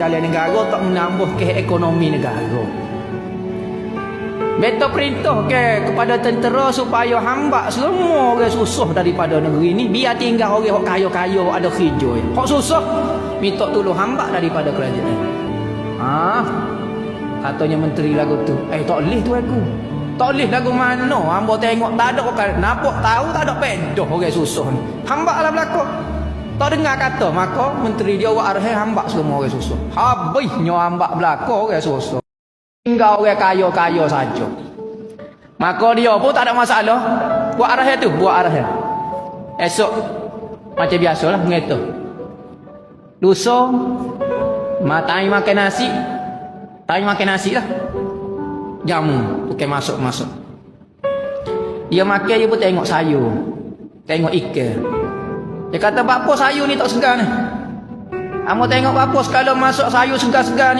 Jalan negara tak menambah ke ekonomi negara. Betul perintah kepada tentera supaya hamba semua orang susah daripada negeri ni. Biar tinggal orang yang kaya-kaya, ada hijau. Hak susah, minta tolong hamba daripada kerajaan. Katanya menteri lagu tu. Tak boleh tu aku. Tak boleh lagu mana. Hamba tengok tak ada orang nampak tahu tak ada pedah orang susah ni. Hamba lah belakang. Tak dengar kata, maka menteri dia buat arahan hamba semua orang susah. Habisnya hamba belakang orang susah. Tinggal orang kaya-kaya saja. Maka dia pun tak ada masalah. Buat arahan tu, buat arahan. Esok macam biasalah mengatur. Lusa matai makan nasi. Tai makan nasi lah. Jamu bukan masuk-masuk. Dia makan dia pun tengok sayur. Tengok ikan. Dia kata, "Bapa sayur ni tak segar ni. Amo tengok bapa sekali masuk sayur segar-segar ni."